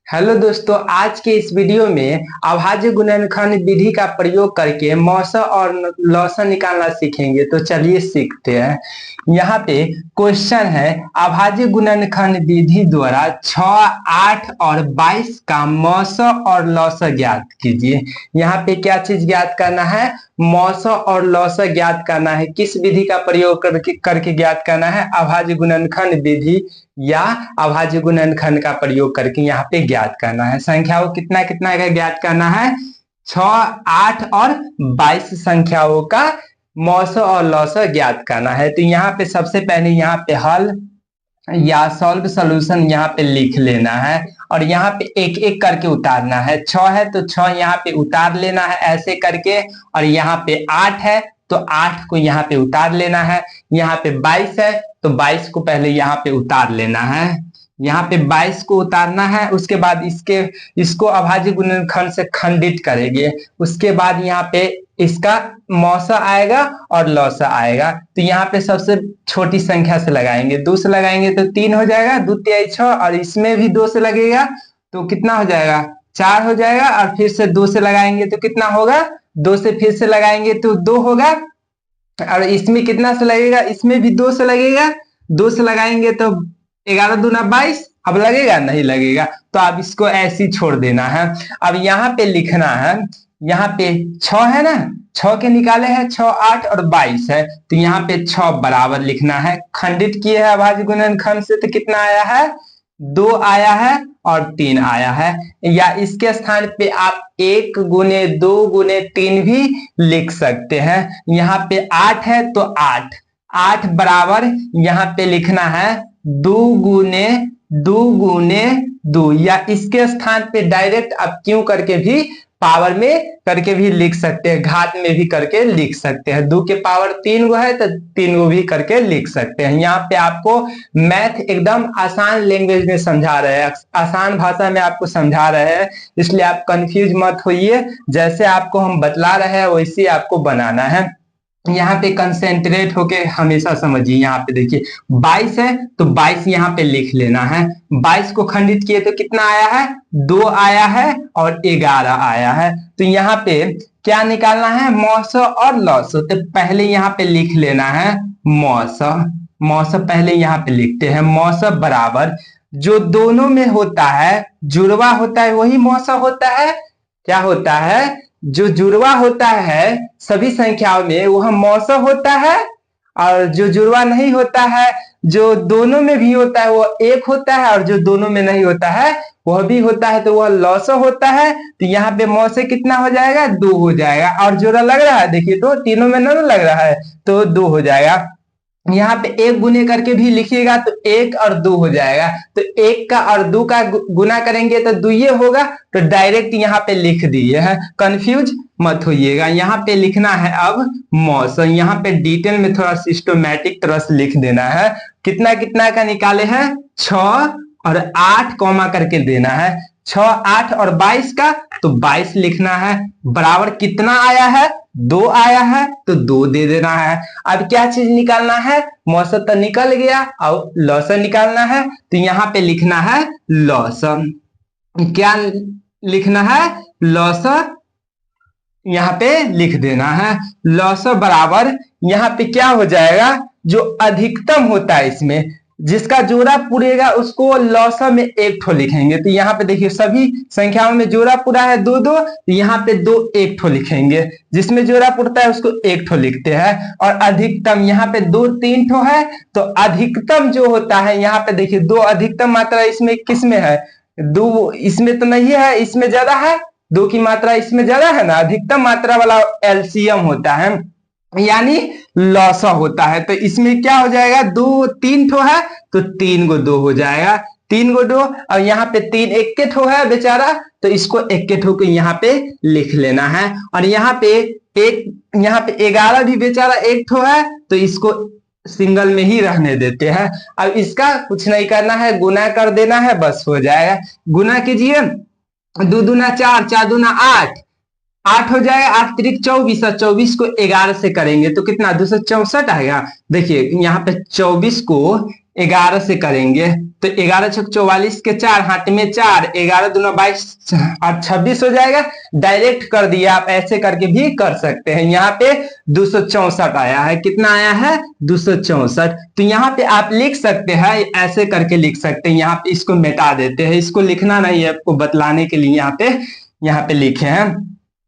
Hello दोस्तों, आज के इस वीडियो में अभाज्य गुणनखंड विधि का प्रयोग करके मौसा और लौसा निकालना सीखेंगे। तो चलिए सीखते हैं। यहाँ पे क्वेश्चन है, अभाज्य गुणनखंड विधि द्वारा 6, 8 और 22 का मौसा और लौसा ज्ञात कीजिए। यहाँ पे क्या चीज ज्ञात करना है? मौसा और लौसा ज्ञात करना है। किस विधि का प्रयोग करके ज्ञात करना है? अभाज्य गुणनखंड विधि या अभाज्य गुणनखंड का प्रयोग करके यहाँ पे ज्ञात करना है। संख्याओं कितना कितना का ज्ञात करना है? 6, 8 और 22 संख्याओं का मौसा और लौसा ज्ञात करना है। तो यहाँ पे सबसे पहले यहाँ पे हल या सॉल्व सॉल्यूशन यहाँ पे लिख लेना है और यहाँ पे एक एक करके उतारना है। 6 है तो 6 यहाँ पे उतार लेना है ऐसे करके, और यहाँ पे 8 है तो 8 को यहाँ पे उतार लेना है। यहाँ पे 22 है तो 22 को पहले यहाँ पे उतार लेना है। यहाँ पे 22 को उतारना है, उसके बाद इसको अभाज्य गुणनखंड से खंडित करेंगे। उसके बाद यहाँ पे इसका मौसा आएगा और लौसा आएगा। तो यहाँ पे सबसे छोटी संख्या से लगाएंगे। 2 से लगाएंगे तो 3 हो जाएगा, 2 तिहाई 6, और इसमें भी 2 से लगेगा तो कितना हो जाएगा? 4 हो जाएगा। और फिर से 2 से लगाएंगे तो कितना होगा? 2 से फिर से लगाएंगे तो 2 होगा। और इसमें कितना से लगेगा? इसमें भी 2 से लगेगा। 2 से लगाएंगे तो 11 दूना 22। अब लगेगा? नहीं लगेगा। तो अब इसको ऐसे ही छोड़ देना है। अब यहाँ पे लिखना है, यहाँ पे 6 है ना, 6 के निकाले हैं, 6, 8 और 22 है। तो यहाँ पे 6 बराबर लिखना है। खंडित किए हैं अभाज्य गुणनखंड से तो कितना आया है? 2 आया है और 3 आया है। या इसके स्थान पे आप 1 गुने 2 गुने 3 भी लिख सकते हैं। यहाँ पे 8 है तो 8 बराबर यहाँ पे लिखना है 2 गुने 2, या इसके स्थान पे डायरेक्ट आप क्यों करके भी पावर में करके भी लिख सकते हैं, घात में भी करके लिख सकते हैं। 2 के पावर 3 गो है तो 3 गो भी करके लिख सकते हैं। यहाँ पे आपको मैथ एकदम आसान लैंग्वेज में समझा रहे हैं, आसान भाषा में आपको समझा रहे हैं, इसलिए आप कंफ्यूज मत होइए। जैसे आपको हम बतला रहे हैं वैसे आपको बनाना है। यहाँ पे कंसेंट्रेट होके हमेशा समझिए। यहाँ पे देखिए 22 है तो 22 यहाँ पे लिख लेना है। 22 को खंडित किए तो कितना आया है? 2 आया है और 11 आया है। तो यहाँ पे क्या निकालना है? मौसा और लौसा। तो पहले यहाँ पे लिख लेना है मौसा। मौसा पहले यहाँ पे लिखते हैं। मौसा बराबर जो दोनों में होता है, जुड़वा होता है, वही मौसा होता है। क्या होता है? जो जुड़वा होता है सभी संख्याओं में वह मौसा होता है, और जो जुड़वा नहीं होता है, जो दोनों में भी होता है, वो 1 होता है, और जो दोनों में नहीं होता है वह भी होता है तो वह लौसा होता है। तो यहाँ पे मौसे कितना हो जाएगा? 2 हो जाएगा। और जोड़ा लग रहा है, देखिए तो तीनों में ना लग रहा है तो 2 हो जाएगा। यहाँ पे 1 गुने करके भी लिखिएगा तो 1 और 2 हो जाएगा। तो 1 का और 2 का गुना करेंगे तो 2 ये होगा। तो डायरेक्ट यहाँ पे लिख दिए है, कंफ्यूज मत होइएगा। यहाँ पे लिखना है अब मौसा। यहाँ पे डिटेल में थोड़ा सिस्टमैटिक तरह से लिख देना है। कितना कितना का निकाले हैं? 6 और 8 कॉमा करके देना है। 6, 8 और 22 का, तो 22 लिखना है। बराबर कितना आया है? 2 आया है तो 2 दे देना है। अब क्या चीज निकालना है? मौसा तो निकल गया, और लौसा निकालना है। तो यहाँ पे लिखना है लौसा। क्या लिखना है? लौसा यहाँ पे लिख देना है। लौसा बराबर यहाँ पे क्या हो जाएगा? जो अधिकतम होता है इसमें, जिसका जोड़ा पूरेगा उसको लौसा में 1 ठो लिखेंगे। तो यहाँ पे देखिए सभी संख्याओं में जोड़ा पूरा है 2 2, तो यहाँ पे 2 1 ठो लिखेंगे। जिसमें जोड़ा पुरता है उसको 1 ठो लिखते हैं। और अधिकतम यहाँ पे 2 3 ठो है, तो अधिकतम जो होता है यहाँ पे देखिए 2 अधिकतम मात्रा इसमें किस में है? 2 इसमें तो नहीं है, इसमें ज्यादा है। 2 की मात्रा इसमें ज्यादा है ना, अधिकतम मात्रा वाला एलसीएम होता है, यानी लौसा होता है। तो इसमें क्या हो जाएगा? 2 3 ठो है तो 3 गो 2 हो जाएगा। 3 गो 2, और यहाँ पे 3 1 ठो है बेचारा, तो इसको 1 ठो को यहाँ पे लिख लेना है। और यहाँ पे 11 भी बेचारा 1 ठो है, तो इसको सिंगल में ही रहने देते हैं। अब इसका कुछ नहीं करना है, गुना कर देना है, बस हो जाएगा। गुना कीजिए, 2 दूना 4, 4 दूना 8, 8 हो जाएगा। 8 त्रिक 24, और 24 को 11 से करेंगे तो कितना? 264 आएगा। देखिए यहाँ पे 24 को 11 से करेंगे तो 11 छक 44 के 4, हाथ में 4, 11 दूना 22 और 26 हो जाएगा। डायरेक्ट कर दिया, आप ऐसे करके भी कर सकते हैं। यहाँ पे 264 आया है। कितना आया है? 264। तो यहाँ पे आप लिख सकते हैं, ऐसे करके लिख सकते हैं। यहाँ पे इसको मिटा देते हैं, इसको लिखना नहीं है, आपको बतलाने के लिए यहाँ पे लिखे हैं।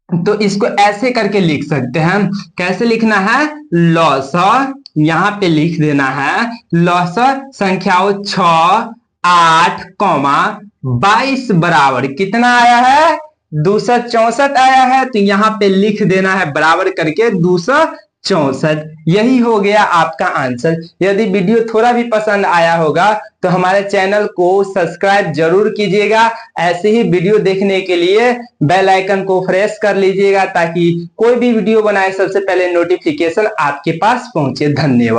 तो इसको ऐसे करके लिख सकते हैं। कैसे लिखना है? लॉसा, यहाँ पे लिख देना है लॉसा संख्याओं 6, 8, 22 बराबर कितना आया है? 264 आया है। तो यहाँ पे लिख देना है बराबर करके 264। यही हो गया आपका आंसर। यदि वीडियो थोड़ा भी पसंद आया होगा तो हमारे चैनल को सब्सक्राइब जरूर कीजिएगा। ऐसे ही वीडियो देखने के लिए बेल आइकन को प्रेस कर लीजिएगा ताकि कोई भी वीडियो बनाए सबसे पहले नोटिफिकेशन आपके पास पहुंचे। धन्यवाद।